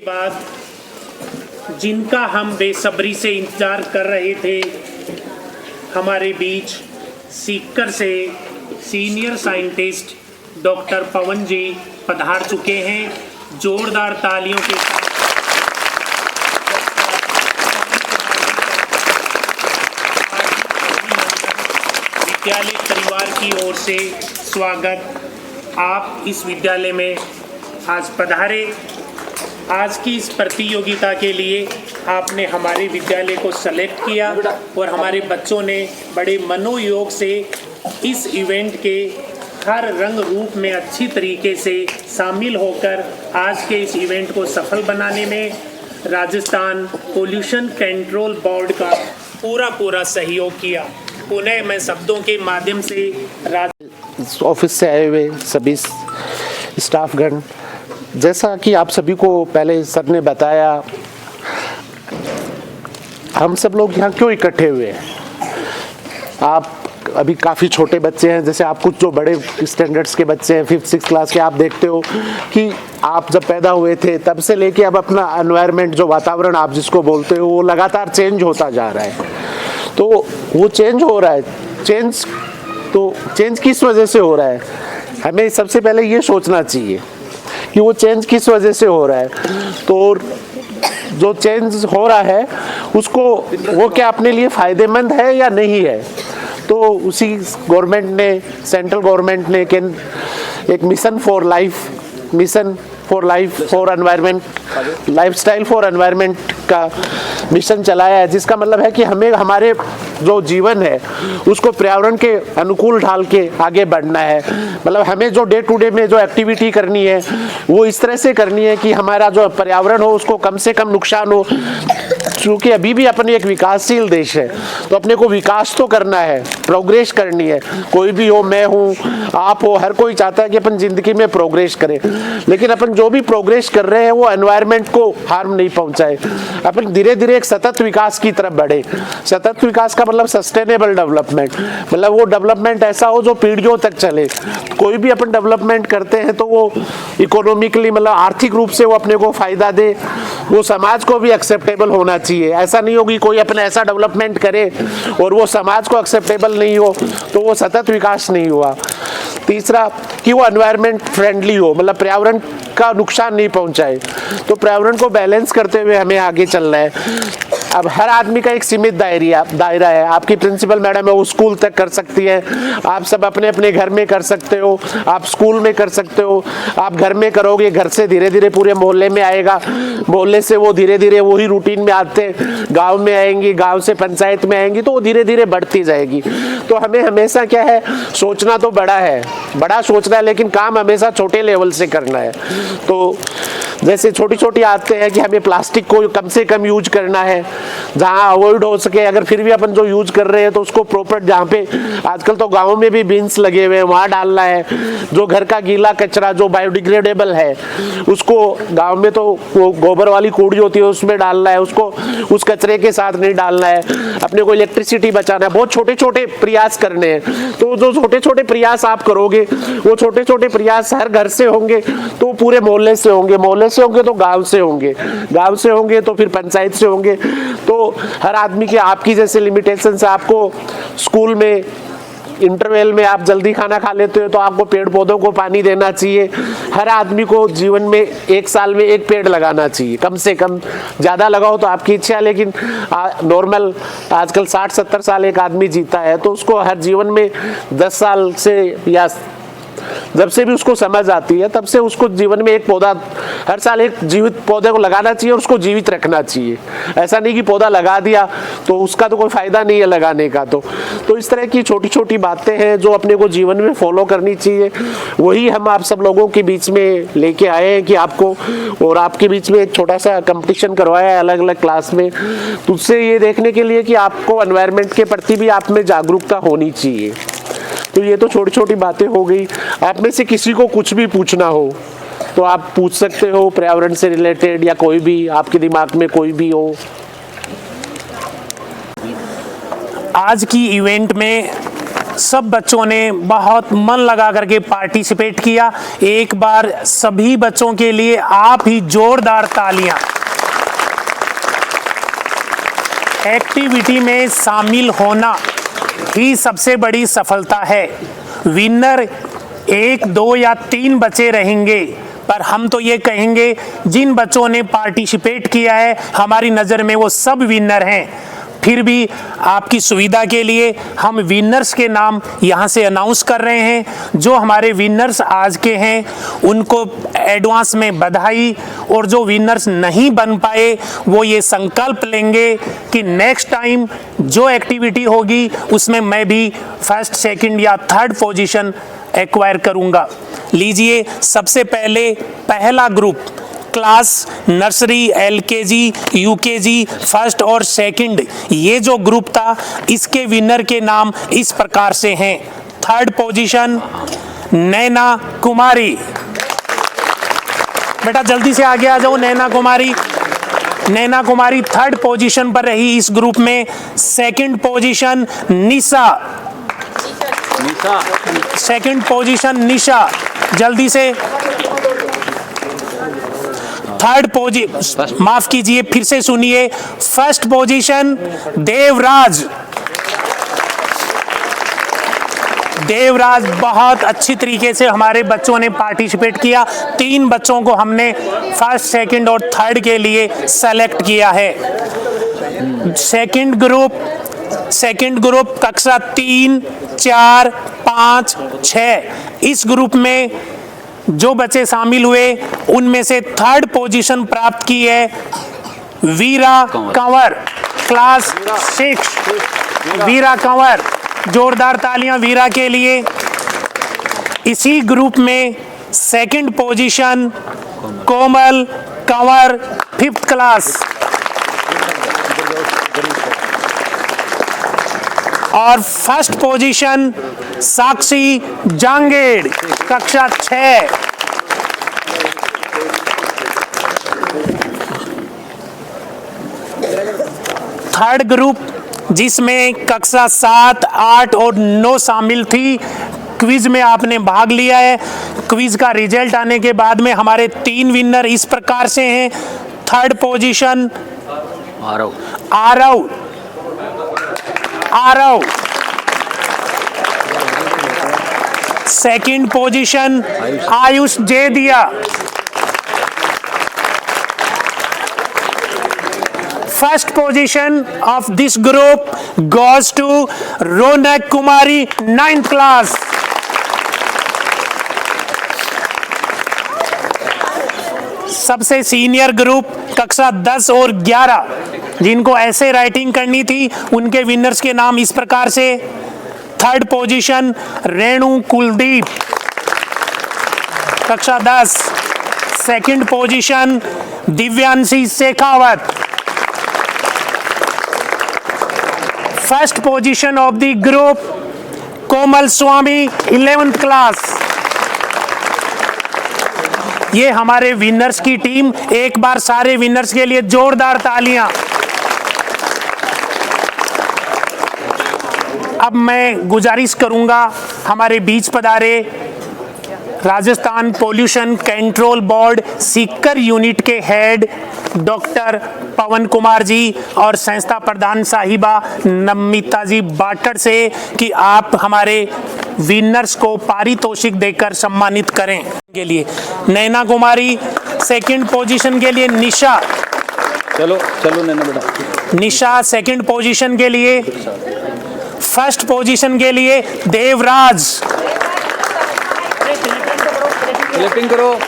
बाद जिनका हम बेसब्री से इंतज़ार कर रहे थे, हमारे बीच सीकर से सीनियर साइंटिस्ट डॉक्टर पवन जी पधार चुके हैं। जोरदार तालियों के साथ विद्यालय परिवार की ओर से स्वागत। आप इस विद्यालय में आज पधारे। आज की इस प्रतियोगिता के लिए आपने हमारे विद्यालय को सेलेक्ट किया और हमारे बच्चों ने बड़े मनोयोग से इस इवेंट के हर रंग रूप में अच्छी तरीके से शामिल होकर आज के इस इवेंट को सफल बनाने में राजस्थान पोल्यूशन कंट्रोल बोर्ड का पूरा सहयोग किया। पुनः मैं शब्दों के माध्यम से ऑफिस से आए हुए सभी स्टाफगण, जैसा कि आप सभी को पहले सर ने बताया, हम सब लोग यहाँ क्यों इकट्ठे हुए हैं। आप अभी काफ़ी छोटे बच्चे हैं, जैसे आप कुछ जो बड़े स्टैंडर्ड्स के बच्चे हैं 5th 6th क्लास के, आप देखते हो कि आप जब पैदा हुए थे तब से लेके अब अपना एनवायरनमेंट, जो वातावरण आप जिसको बोलते हो, वो लगातार चेंज होता जा रहा है। तो वो चेंज हो रहा है, चेंज किस वजह से हो रहा है, हमें सबसे पहले ये सोचना चाहिए कि वो चेंज किस वजह से हो रहा है। तो जो चेंज हो रहा है उसको वो क्या अपने लिए फ़ायदेमंद है या नहीं है, तो उसी गवर्नमेंट ने, सेंट्रल गवर्नमेंट ने एक mission for life for environment, lifestyle for environment का मिशन चलाया है, जिसका मतलब है कि हमें हमारे जो जीवन है उसको पर्यावरण के अनुकूल ढाल के आगे बढ़ना है। मतलब हमें जो डे टू डे में जो एक्टिविटी करनी है वो इस तरह से करनी है कि हमारा जो पर्यावरण हो उसको कम से कम नुकसान हो। क्योंकि अभी भी अपन एक विकासशील देश है, तो अपने को विकास तो करना है, प्रोग्रेस करनी है। कोई भी हो, मैं हूँ, आप हो, हर कोई चाहता है कि अपन जिंदगी में प्रोग्रेस करें, लेकिन अपन जो भी प्रोग्रेस कर रहे हैं वो एनवायरनमेंट को हार्म नहीं पहुंचाए। अपन धीरे धीरे एक सतत विकास की तरफ बढ़े। सतत विकास का मतलब सस्टेनेबल डेवलपमेंट, मतलब वो डेवलपमेंट ऐसा हो जो पीढ़ियों तक चले। कोई भी अपन डेवलपमेंट करते हैं तो वो इकोनॉमिकली, मतलब आर्थिक रूप से वो अपने को फायदा दे, वो समाज को भी एक्सेप्टेबल होना चाहिए। ऐसा नहीं होगी कोई अपना ऐसा डेवलपमेंट करे और वो समाज को एक्सेप्टेबल नहीं हो, तो वो सतत विकास नहीं हुआ। तीसरा कि वो एनवायरनमेंट फ्रेंडली हो, मतलब पर्यावरण का नुकसान नहीं पहुंचाए। तो पर्यावरण को बैलेंस करते हुए हमें आगे चलना है। अब हर आदमी का एक सीमित दायरा है। आपकी प्रिंसिपल मैडम है वो स्कूल तक कर सकती है, आप सब अपने अपने घर में कर सकते हो, आप स्कूल में कर सकते हो। आप घर में करोगे, घर से धीरे धीरे पूरे मोहल्ले में आएगा, मोहल्ले से वो धीरे धीरे वही रूटीन में आते गांव में आएंगी, गांव से पंचायत में आएंगी, तो वो धीरे धीरे बढ़ती जाएगी। तो हमें हमेशा क्या है, सोचना तो बड़ा है, बड़ा सोचना है, लेकिन काम हमेशा छोटे लेवल से करना है। तो जैसे छोटी छोटी आदतें हैं कि हमें प्लास्टिक को कम से कम यूज करना है, जहाँ अवॉइड हो सके। अगर फिर भी अपन जो यूज कर रहे हैं तो उसको प्रॉपर, जहाँ पे आजकल तो गाँव में भी बिन्स लगे हुए हैं वहाँ डालना है। जो घर का गीला कचरा जो बायोडिग्रेडेबल है उसको, गाँव में तो वो गोबर वाली कूड़ी होती है उसमें डालना है, उसको उस कचरे के साथ नहीं डालना है। अपने को इलेक्ट्रिसिटी बचाना है। बहुत छोटे छोटे प्रयास करने हैं। तो जो छोटे छोटे प्रयास आप करोगे, वो छोटे छोटे प्रयास हर घर से होंगे तो पूरे मोहल्ले से होंगे, मोहल्ले से होंगे तो गांव से होंगे, गांव से होंगे तो फिर पंचायत से होंगे। तो हर आदमी की, आपकी जैसे लिमिटेशन से, आपको स्कूल में इंटरवल में आप जल्दी खाना खा लेते हो तो आपको पेड़ पौधों को पानी देना चाहिए। हर आदमी को जीवन में 1 साल में 1 पेड़ लगाना चाहिए कम से कम। ज़्यादा लगाओ तो आपकी इच्छा है, लेकिन नॉर्मल आजकल 60-70 साल एक आदमी जीता है, तो उसको हर जीवन में 10 साल से, या जब से भी उसको समझ आती है तब से उसको जीवन में एक पौधा, हर साल एक जीवित पौधे को लगाना चाहिए और उसको जीवित रखना चाहिए। ऐसा नहीं कि पौधा लगा दिया तो उसका तो कोई फायदा नहीं है लगाने का। तो इस तरह की छोटी छोटी बातें हैं जो अपने को जीवन में फॉलो करनी चाहिए। वही हम आप सब लोगों के बीच में लेके आए हैं कि आपको, और आपके बीच में एक छोटा सा कंपटीशन करवाया है अलग अलग क्लास में, तो उससे ये देखने के लिए कि आपको एनवायरनमेंट के प्रति भी आप में जागरूकता होनी चाहिए। तो ये तो छोटी छोटी बातें हो गई। आप में से किसी को कुछ भी पूछना हो तो आप पूछ सकते हो, पर्यावरण से रिलेटेड या कोई भी आपके दिमाग में कोई भी हो। आज की इवेंट में सब बच्चों ने बहुत मन लगा करके पार्टिसिपेट किया। एक बार सभी बच्चों के लिए आप ही जोरदार तालियां। एक्टिविटी में शामिल होना ही सबसे बड़ी सफलता है। विनर 1, 2 या 3 बच्चे रहेंगे, पर हम तो ये कहेंगे जिन बच्चों ने पार्टिसिपेट किया है हमारी नज़र में वो सब विनर हैं। फिर भी आपकी सुविधा के लिए हम विनर्स के नाम यहाँ से अनाउंस कर रहे हैं। जो हमारे विनर्स आज के हैं उनको एडवांस में बधाई, और जो विनर्स नहीं बन पाए वो ये संकल्प लेंगे कि नेक्स्ट टाइम जो एक्टिविटी होगी उसमें मैं भी फर्स्ट, सेकंड या थर्ड पोजीशन एक्वायर करूँगा। लीजिए, सबसे पहले पहला group class nursery, LKG, UKG, first और सेकंड, ये जो ग्रुप था इसके विनर के नाम इस प्रकार से हैं। थर्ड पोजीशन नैना कुमारी। बेटा जल्दी से आगे आ जाओ। नैना कुमारी थर्ड पोजीशन पर रही इस ग्रुप में। सेकंड पोजीशन निशा। सेकंड पोजीशन निशा, जल्दी से। थर्ड पोजीशन, माफ कीजिए, फिर से सुनिए। First position Devraj. बहुत अच्छी तरीके से हमारे बच्चों ने पार्टिसिपेट किया। 3 बच्चों को हमने फर्स्ट, सेकंड और थर्ड के लिए सेलेक्ट किया है। सेकंड ग्रुप कक्षा 3, 4, 5, 6, इस ग्रुप में जो बच्चे शामिल हुए उनमें से थर्ड पोजीशन प्राप्त की है वीरा कंवर, क्लास 6। वीरा कंवर, जोरदार तालियां वीरा के लिए। इसी ग्रुप में second position Komal Kanwar, 5th class. और फर्स्ट पोजीशन साक्षी जांगेड़, कक्षा 6। थर्ड ग्रुप जिसमें कक्षा 7, 8 और 9 शामिल थी। क्विज में आपने भाग लिया है। क्विज का रिजल्ट आने के बाद में हमारे 3 विनर इस प्रकार से हैं। Third position Aarav. Second position Ayush Jedia. First position of this group goes to Raunak Kumari, 9th class. सबसे सीनियर ग्रुप कक्षा 10 और 11 जिनको ऐसे राइटिंग करनी थी उनके विनर्स के नाम इस प्रकार से। थर्ड पोजीशन रेणु कुलदीप, कक्षा 10। Second position Divyanshi Shekhawat. First position of the group Komal Swami, 11th class. ये हमारे विनर्स की टीम। एक बार सारे विनर्स के लिए जोरदार तालियां। अब मैं गुजारिश करूंगा हमारे बीच पधारे Rajasthan pollution control board Sikar unit के हेड डॉक्टर पवन कुमार जी और संस्था प्रधान साहिबा नमिता जी बाटड़ से कि आप हमारे विनर्स को पारितोषिक देकर सम्मानित करें। के लिए नैना कुमारी, सेकंड पोजीशन के लिए निशा। चलो नैना बेटा। निशा सेकंड पोजीशन के लिए। फर्स्ट पोजीशन के लिए देवराज। क्लैपिंग करो।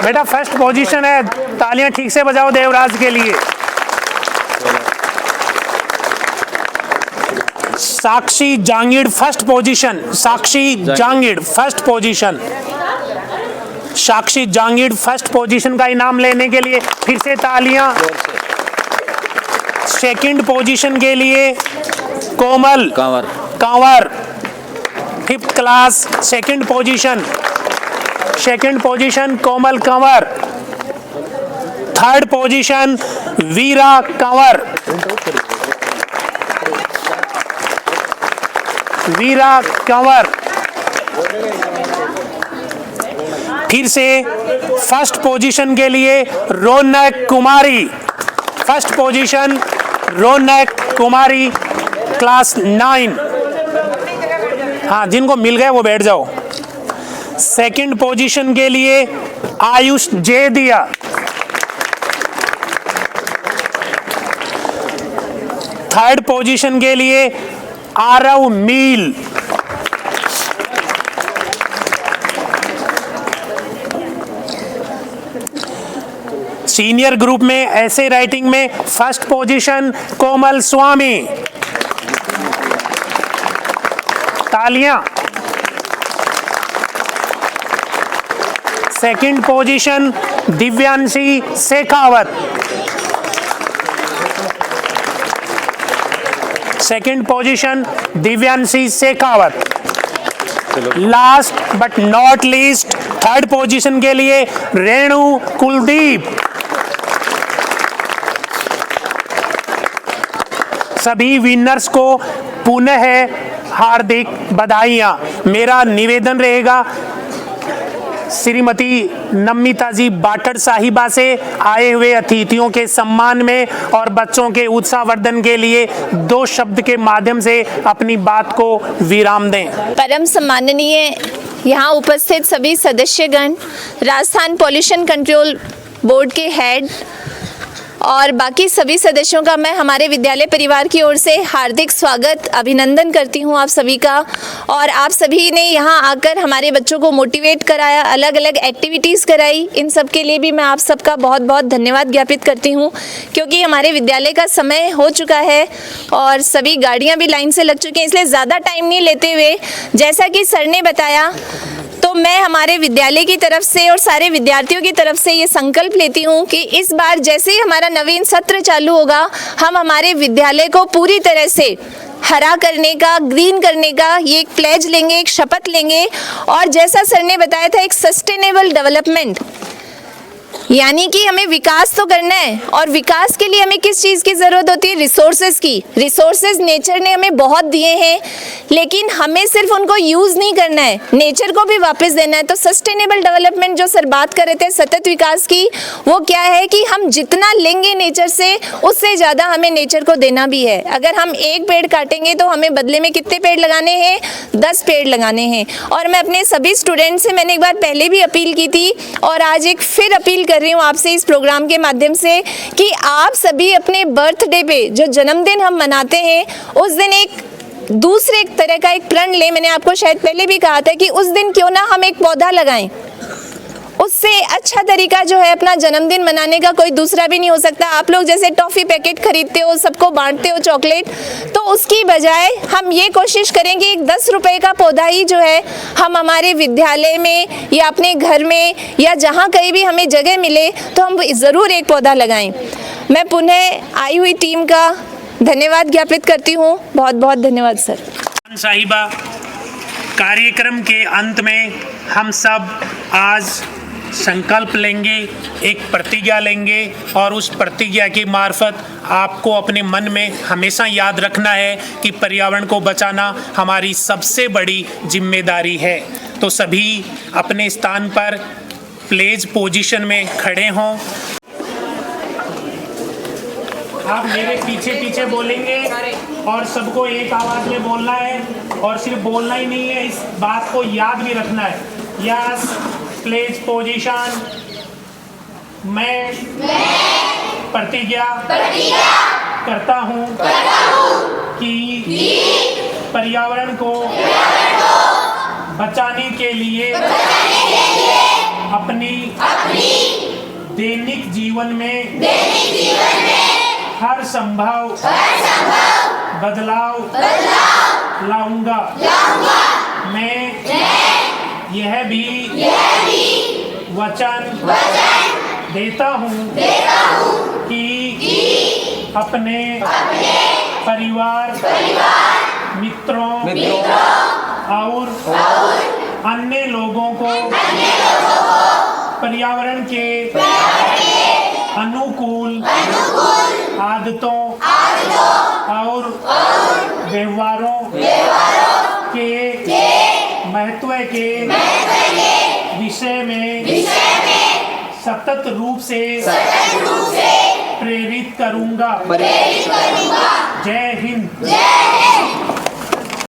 बेटा फर्स्ट पोजीशन है, तालियां ठीक से बजाओ देवराज के लिए। साक्षी जांगीड़ फर्स्ट पोजीशन। साक्षी जांगीड़ फर्स्ट पोजीशन। साक्षी जांगीड़ फर्स्ट पोजीशन का इनाम लेने के लिए फिर से तालियां। सेकंड पोजीशन के लिए Komal Kanwar, 5th class. Second position Komal Kanwar. Third position Veera Kanwar. Veera Kanwar. फिर से फर्स्ट पोजीशन के लिए Raunak Kumari. First position Raunak Kumari, class 9। हाँ, जिनको मिल गए वो बैठ जाओ। सेकंड पोजीशन के लिए आयुष जेदिया। थर्ड पोजीशन के लिए आरव मील। सीनियर ग्रुप में ऐसे राइटिंग में फर्स्ट पोजीशन कोमल स्वामी। तालियां। Second position Divyanshi Shekhawat. Second position Divyanshi Shekhawat. Last but not least third position के लिए रेणु कुलदीप। सभी विनर्स को पुनः हार्दिक बधाइयां। मेरा निवेदन रहेगा श्रीमती नमिता जी बाटड़ साहिबा से आए हुए अतिथियों के सम्मान में और बच्चों के उत्साहवर्धन के लिए 2 शब्द के माध्यम से अपनी बात को विराम दें। परम सम्माननीय यहाँ उपस्थित सभी सदस्यगण, राजस्थान पॉल्यूशन कंट्रोल बोर्ड के हेड और बाकी सभी सदस्यों का मैं हमारे विद्यालय परिवार की ओर से हार्दिक स्वागत अभिनंदन करती हूँ आप सभी का। और आप सभी ने यहाँ आकर हमारे बच्चों को मोटिवेट कराया, अलग अलग एक्टिविटीज़ कराई, इन सब के लिए भी मैं आप सबका बहुत बहुत धन्यवाद ज्ञापित करती हूँ। क्योंकि हमारे विद्यालय का समय हो चुका है और सभी गाड़ियाँ भी लाइन से लग चुकी हैं, इसलिए ज़्यादा टाइम नहीं लेते हुए जैसा कि सर ने बताया, तो मैं हमारे विद्यालय की तरफ से और सारे विद्यार्थियों की तरफ से ये संकल्प लेती हूँ कि इस बार जैसे ही हमारा नवीन सत्र चालू होगा, हम हमारे विद्यालय को पूरी तरह से हरा करने का, ग्रीन करने का ये एक प्लेज लेंगे, एक शपथ लेंगे। और जैसा सर ने बताया था, एक सस्टेनेबल डेवलपमेंट, यानी कि हमें विकास तो करना है और विकास के लिए हमें किस चीज़ की ज़रूरत होती है? रिसोर्सेज की। रिसोर्सेज नेचर ने हमें बहुत दिए हैं, लेकिन हमें सिर्फ उनको यूज़ नहीं करना है, नेचर को भी वापस देना है। तो सस्टेनेबल डेवलपमेंट जो सर बात कर रहे थे, सतत विकास की, वो क्या है कि हम जितना लेंगे नेचर से, उससे ज़्यादा हमें नेचर को देना भी है। अगर हम एक पेड़ काटेंगे तो हमें बदले में कितने पेड़ लगाने हैं? 10 पेड़ लगाने हैं। और मैं अपने सभी स्टूडेंट से मैंने एक बार पहले भी अपील की थी और आज एक फिर अपील कर रही हूँ आपसे इस प्रोग्राम के माध्यम से कि आप सभी अपने बर्थडे पे, जो जन्मदिन हम मनाते हैं, उस दिन एक दूसरे तरह का एक प्रण लें। मैंने आपको शायद पहले भी कहा था कि उस दिन क्यों ना हम एक पौधा लगाएं। उससे अच्छा तरीका जो है अपना जन्मदिन मनाने का कोई दूसरा भी नहीं हो सकता। आप लोग जैसे टॉफ़ी पैकेट खरीदते हो, सबको बांटते हो चॉकलेट, तो उसकी बजाय हम ये कोशिश करें कि एक 10 रुपए का पौधा ही जो है हम हमारे विद्यालय में या अपने घर में या जहाँ कहीं भी हमें जगह मिले तो हम ज़रूर एक पौधा लगाएं। मैं पुनः आई हुई टीम का धन्यवाद ज्ञापित करती हूँ। बहुत बहुत धन्यवाद सर। साहिबा, कार्यक्रम के अंत में हम सब आज संकल्प लेंगे, एक प्रतिज्ञा लेंगे और उस प्रतिज्ञा की मार्फत आपको अपने मन में हमेशा याद रखना है कि पर्यावरण को बचाना हमारी सबसे बड़ी जिम्मेदारी है। तो सभी अपने स्थान पर प्लेज पोजीशन में खड़े हों। आप मेरे पीछे पीछे बोलेंगे और सबको एक आवाज़ में बोलना है और सिर्फ बोलना ही नहीं है, इस बात को याद भी रखना है। Yes, pledge position. मैं प्रतिज्ञा करता हूँ कि पर्यावरण को बचाने के लिए अपनी दैनिक जीवन में हर संभव बदलाव लाऊंगा। मैं यह भी वचन देता हूँ कि अपने परिवार, मित्रों और अन्य लोगों को पर्यावरण के अनुकूल आदतों और व्यवहारों के महत्व के विषय में सतत रूप से प्रेरित करूंगा।